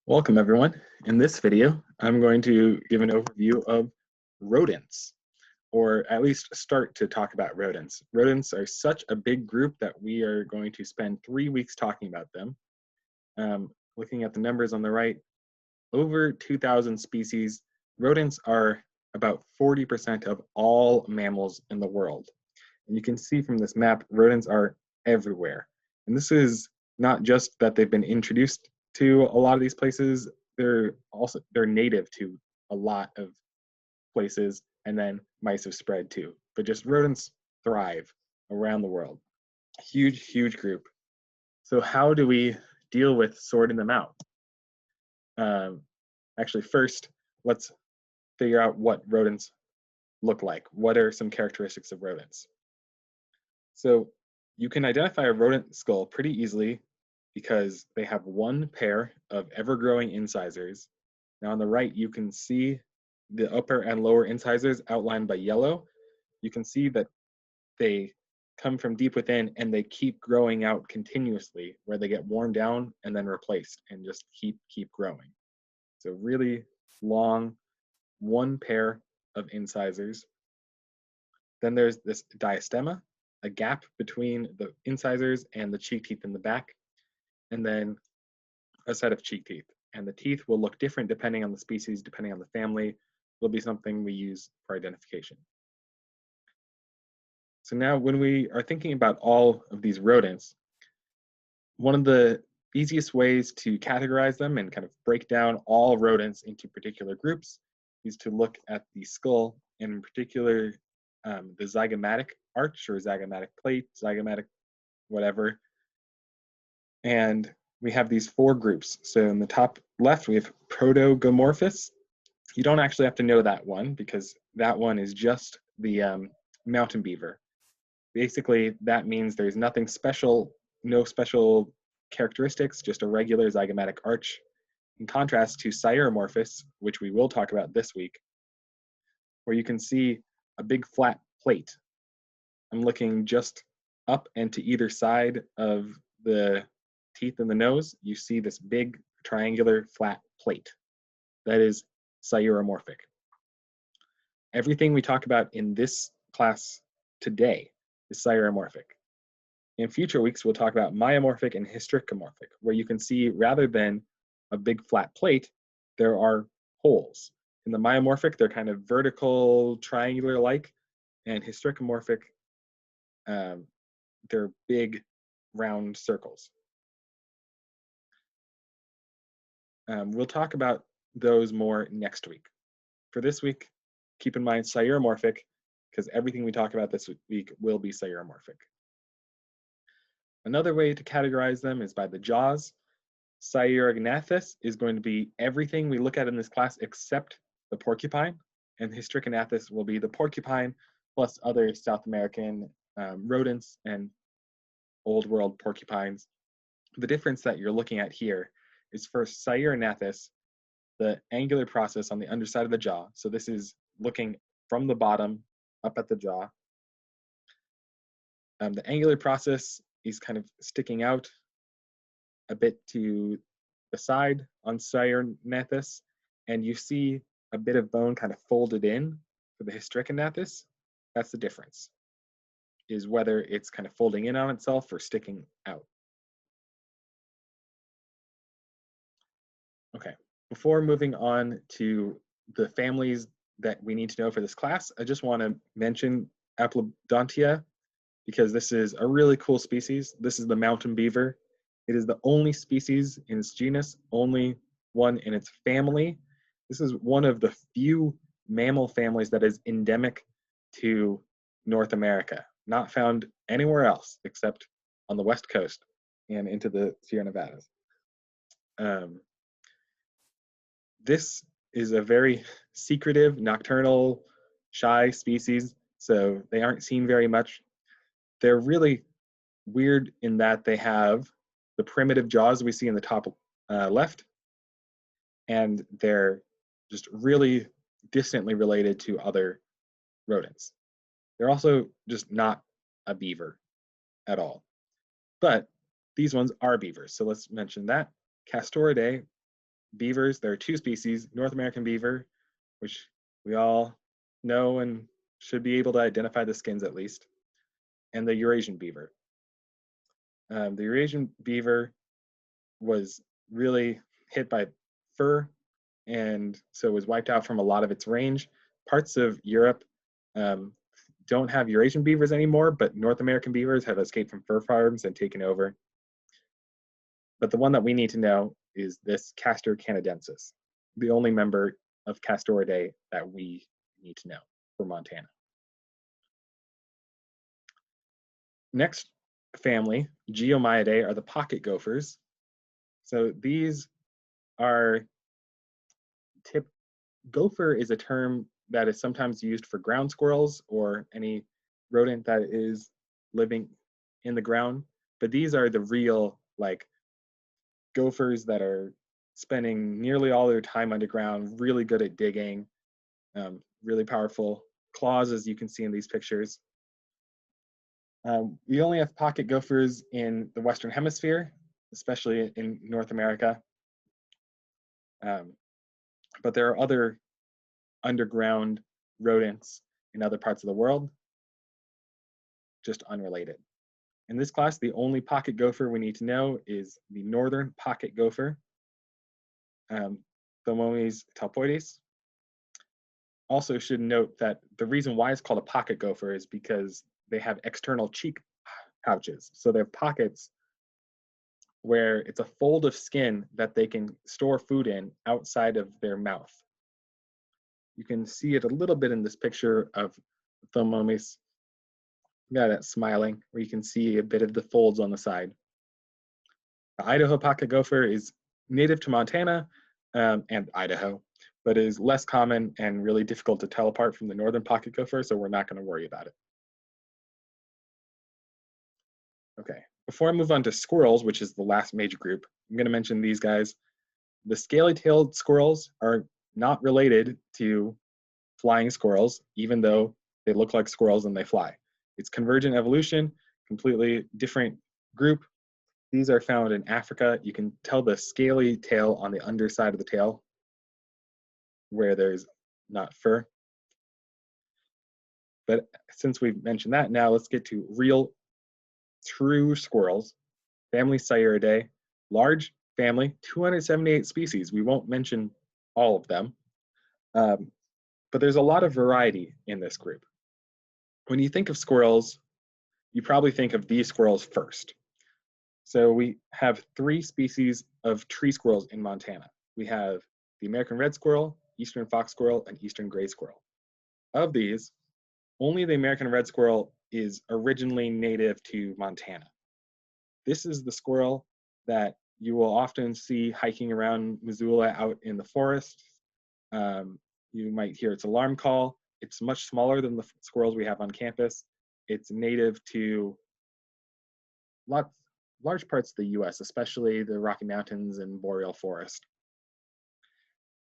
Welcome everyone. In this video, I'm going to give an overview of rodents, or at least start to talk about rodents. Rodents are such a big group that we are going to spend 3 weeks talking about them. Looking at the numbers on the right, over 2,000 species. Rodents are about 40% of all mammals in the world. And you can see from this map, rodents are everywhere. And this is not just that they've been introduced to a lot of these places, they're native to a lot of places, and then mice have spread too. But just rodents thrive around the world. Huge group. So how do we deal with sorting them out? Actually, first, let's figure out what rodents look like. What are some characteristics of rodents? So you can identify a rodent skull pretty easily because they have one pair of ever-growing incisors. Now on the right, you can see the upper and lower incisors outlined by yellow. You can see that they come from deep within and they keep growing out continuously, where they get worn down and then replaced and just keep growing. So really long, one pair of incisors. Then there's this diastema, a gap between the incisors and the cheek teeth in the back, and then a set of cheek teeth. And the teeth will look different depending on the species, depending on the family. Will be something we use for identification. So now when we are thinking about all of these rodents, one of the easiest ways to categorize them and kind of break down all rodents into particular groups is to look at the skull, and in particular the zygomatic arch or zygomatic plate, zygomatic whatever. And we have these four groups. So in the top left, we have Protogomorphus. You don't actually have to know that one because that one is just the mountain beaver. Basically, that means there's nothing special, no special characteristics, just a regular zygomatic arch. In contrast to Sauromorphus, which we will talk about this week, where you can see a big flat plate. I'm looking just up and to either side of the teeth in the nose. You see this big triangular flat plate. That is sauromorphic. Everything we talk about in this class today is sauromorphic. In future weeks, we'll talk about myomorphic and hystricomorphic, where you can see rather than a big flat plate, there are holes. In the myomorphic, they're kind of vertical, triangular-like, and hystricomorphic, they're big, round circles. We'll talk about those more next week. For this week, keep in mind sauromorphic, because everything we talk about this week will be sauromorphic. Another way to categorize them is by the jaws. Saurognathus is going to be everything we look at in this class except the porcupine, and Hystricognathus will be the porcupine plus other South American rodents and old world porcupines. The difference that you're looking at here is for Saurognathus, the angular process on the underside of the jaw. So this is looking from the bottom up at the jaw. The angular process is kind of sticking out a bit to the side on Saurognathus, and you see a bit of bone kind of folded in for the Hystricognathus. That's the difference, is whether it's kind of folding in on itself or sticking out. Okay, before moving on to the families that we need to know for this class, I just want to mention Aplodontia, because this is a really cool species. This is the mountain beaver. It is the only species in its genus, only one in its family. This is one of the few mammal families that is endemic to North America, not found anywhere else except on the West Coast and into the Sierra Nevadas. This is a very secretive, nocturnal, shy species, so they aren't seen very much. They're really weird in that they have the primitive jaws we see in the top left, and they're just really distantly related to other rodents. They're also just not a beaver at all. But these ones are beavers, so let's mention that. Castoridae, beavers, there are two species, North American beaver, which we all know and should be able to identify the skins at least, and the Eurasian beaver. The Eurasian beaver was really hit by fur and so was wiped out from a lot of its range. Parts of Europe um, don't have Eurasian beavers anymore, but North American beavers have escaped from fur farms and taken over. But the one that we need to know is this Castor canadensis, the only member of Castoridae that we need to know for Montana. Next family, Geomyidae, are the pocket gophers. So these are gopher is a term that is sometimes used for ground squirrels or any rodent that is living in the ground. But these are the real like gophers that are spending nearly all their time underground, really good at digging, really powerful claws, as you can see in these pictures. We only have pocket gophers in the Western Hemisphere, especially in North America. But there are other underground rodents in other parts of the world, just unrelated. In this class, the only pocket gopher we need to know is the northern pocket gopher, Thomomys talpoides. Also should note that the reason why it's called a pocket gopher is because they have external cheek pouches. So they have pockets where it's a fold of skin that they can store food in outside of their mouth. You can see it a little bit in this picture of Thomomys. Got that smiling, where you can see a bit of the folds on the side. The Idaho pocket gopher is native to Montana and Idaho, but is less common and really difficult to tell apart from the northern pocket gopher, so we're not going to worry about it. Okay, before I move on to squirrels, which is the last major group, I'm going to mention these guys. The scaly-tailed squirrels are not related to flying squirrels, even though they look like squirrels and they fly. It's convergent evolution, completely different group. These are found in Africa. You can tell the scaly tail on the underside of the tail where there's not fur. But since we've mentioned that, now let's get to real, true squirrels. Family Sciuridae, large family, 278 species. We won't mention all of them, but there's a lot of variety in this group. When you think of squirrels, you probably think of these squirrels first. So we have three species of tree squirrels in Montana. We have the American red squirrel, eastern fox squirrel, and eastern gray squirrel. Of these, only the American red squirrel is originally native to Montana. This is the squirrel that you will often see hiking around Missoula out in the forest. You might hear its alarm call. It's much smaller than the squirrels we have on campus. It's native to large parts of the US, especially the Rocky Mountains and boreal forest.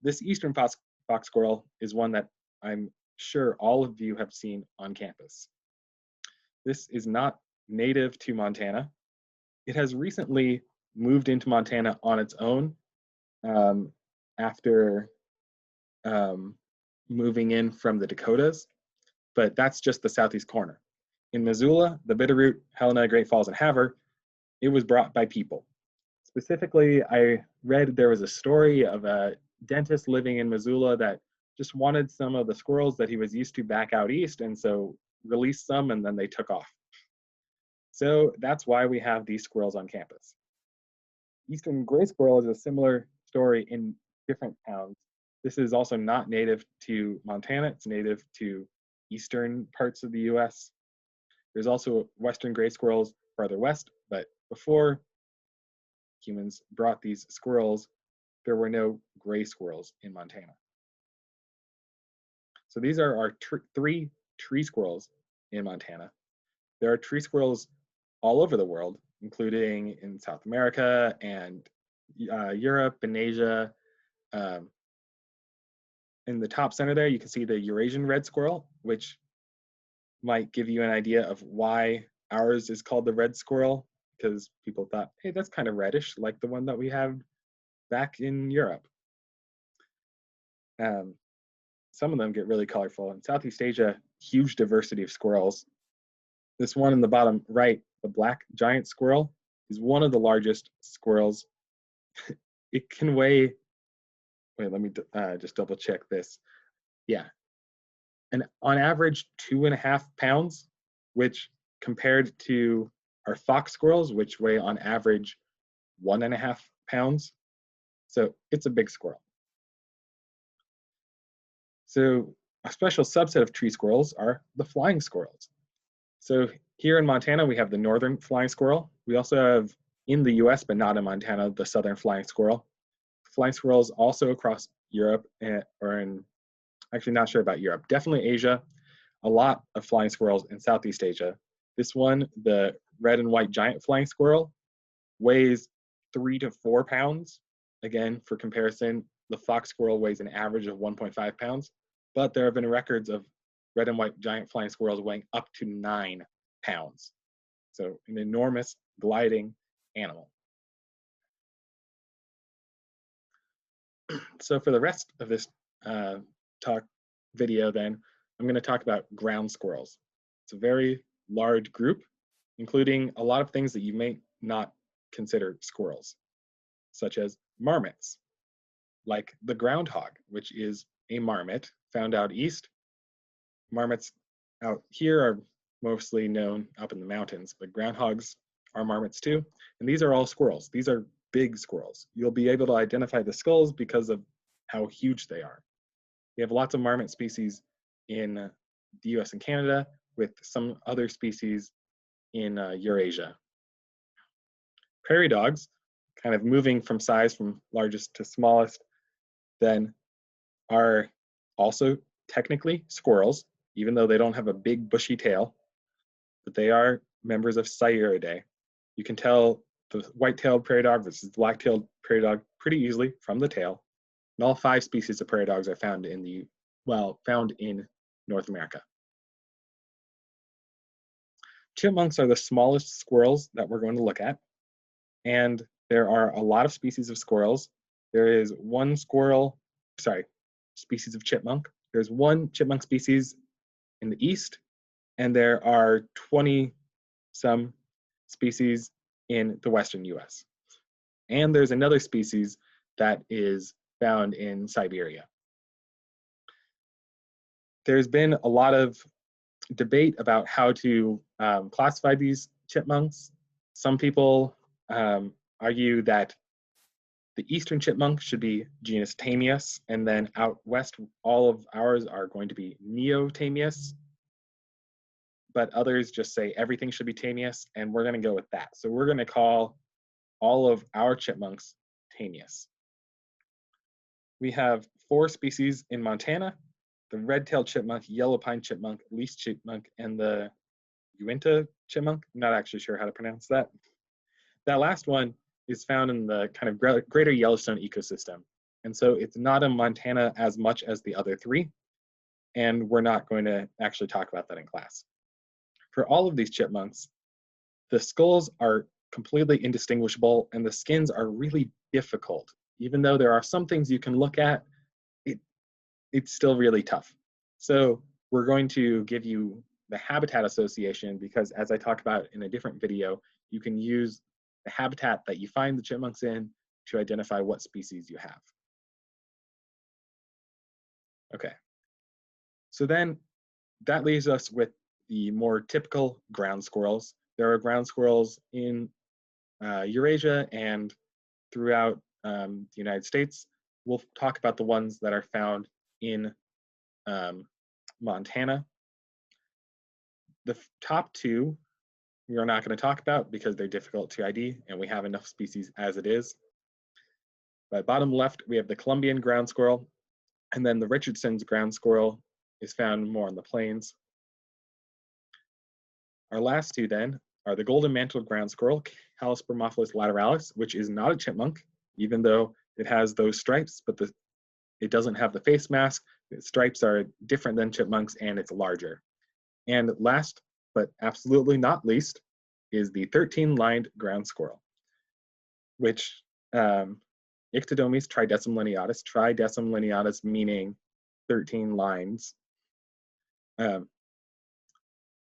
This eastern fox squirrel is one that I'm sure all of you have seen on campus. This is not native to Montana. It has recently moved into Montana on its own after moving in from the Dakotas, but that's just the southeast corner. In Missoula, the Bitterroot, Helena, Great Falls, and Havre, it was brought by people. Specifically, I read there was a story of a dentist living in Missoula that just wanted some of the squirrels that he was used to back out east, and so released some and then they took off. So that's why we have these squirrels on campus. Eastern gray squirrel is a similar story in different towns. This is also not native to Montana. It's native to eastern parts of the US. There's also western gray squirrels farther west, but before humans brought these squirrels, there were no gray squirrels in Montana. So these are our three tree squirrels in Montana. There are tree squirrels all over the world, including in South America and Europe and Asia. In the top center there, you can see the Eurasian red squirrel, which might give you an idea of why ours is called the red squirrel, because people thought, hey, that's kind of reddish, like the one that we have back in Europe. Um, some of them get really colorful. In Southeast Asia, huge diversity of squirrels. This one in the bottom right, the black giant squirrel, is one of the largest squirrels. It can weigh, wait, let me just double check this. Yeah, and on average 2.5 pounds, which compared to our fox squirrels, which weigh on average 1.5 pounds. So it's a big squirrel. So a special subset of tree squirrels are the flying squirrels. So here in Montana, we have the northern flying squirrel. We also have in the US, but not in Montana, the southern flying squirrel. Flying squirrels also across Europe, or in, actually not sure about Europe, definitely Asia, a lot of flying squirrels in Southeast Asia. This one, the red and white giant flying squirrel, weighs 3 to 4 pounds. Again, for comparison, the fox squirrel weighs an average of 1.5 pounds, but there have been records of red and white giant flying squirrels weighing up to 9 pounds. So an enormous gliding animal. So for the rest of this talk video then, I'm going to talk about ground squirrels. It's a very large group, including a lot of things that you may not consider squirrels, such as marmots, like the groundhog, which is a marmot found out east. Marmots out here are mostly known up in the mountains, but groundhogs are marmots too. And these are all squirrels. These are big squirrels. You'll be able to identify the skulls because of how huge they are. We have lots of marmot species in the US and Canada, with some other species in Eurasia. Prairie dogs, kind of moving from size from largest to smallest, then are also technically squirrels, even though they don't have a big bushy tail, but they are members of Sciuridae. You can tell the white-tailed prairie dog versus the black-tailed prairie dog pretty easily from the tail. And all 5 species of prairie dogs are found in North America. Chipmunks are the smallest squirrels that we're going to look at, and there are a lot of species of squirrels. There is one species of chipmunk. There's one chipmunk species in the east, and there are 20 some species in the western US. And there's another species that is found in Siberia. There's been a lot of debate about how to classify these chipmunks. Some people argue that the eastern chipmunk should be genus Tamias, and then out west, all of ours are going to be Neotamias. But others just say everything should be Tamias, and we're going to go with that. So we're going to call all of our chipmunks Tamias. We have 4 species in Montana: the red-tailed chipmunk, yellow pine chipmunk, least chipmunk, and the Uinta chipmunk. I'm not actually sure how to pronounce that. That last one is found in the kind of greater Yellowstone ecosystem. And so it's not in Montana as much as the other 3. And we're not going to actually talk about that in class. For all of these chipmunks, the skulls are completely indistinguishable and the skins are really difficult. Even though there are some things you can look at, it's still really tough. So we're going to give you the habitat association because, as I talked about in a different video, you can use the habitat that you find the chipmunks in to identify what species you have. Okay, so then that leaves us with the more typical ground squirrels. There are ground squirrels in Eurasia and throughout the United States. We'll talk about the ones that are found in Montana. The top 2 we are not going to talk about because they're difficult to ID and we have enough species as it is. But bottom left, we have the Columbian ground squirrel, and then the Richardson's ground squirrel is found more on the plains. Our last 2 then are the golden mantled ground squirrel, Calospermophilus lateralis, which is not a chipmunk, even though it has those stripes, but it doesn't have the face mask. The stripes are different than chipmunks and it's larger. And last, but absolutely not least, is the 13-lined ground squirrel, which Ictodomys tridecim lineatus meaning 13 lines.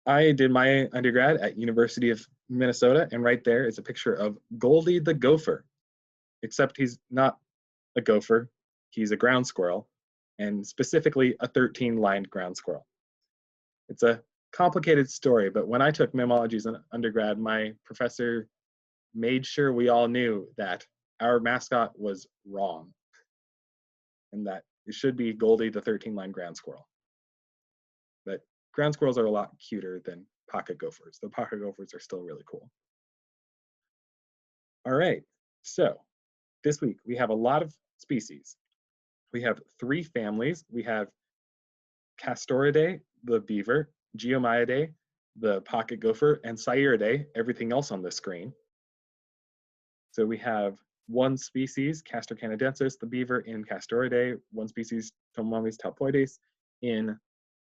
I did my undergrad at University of Minnesota, and right there is a picture of Goldie the gopher, except he's not a gopher, he's a ground squirrel, and specifically a 13-lined ground squirrel. It's a complicated story, but when I took mammalogy as an undergrad, my professor made sure we all knew that our mascot was wrong and that it should be Goldie the 13-lined ground squirrel. But ground squirrels are a lot cuter than pocket gophers. The pocket gophers are still really cool. All right, so this week we have a lot of species. We have 3 families. We have Castoridae, the beaver, Geomyidae, the pocket gopher, and Sciuridae, everything else on the screen. So we have 1 species, Castor canadensis, the beaver, in Castoridae, 1 species, Tomomis talpoides, in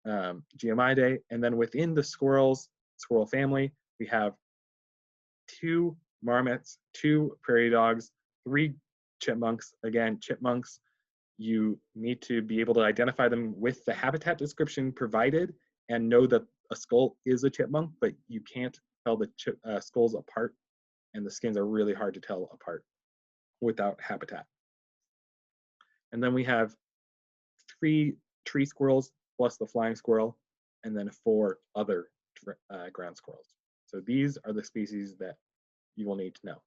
Geomyidae, and then within the squirrel family, we have 2 marmots, 2 prairie dogs, 3 chipmunks. Again, chipmunks, you need to be able to identify them with the habitat description provided and know that a skull is a chipmunk, but you can't tell the skulls apart, and the skins are really hard to tell apart without habitat. And then we have 3 tree squirrels plus the flying squirrel, and then 4 other ground squirrels. So these are the species that you will need to know.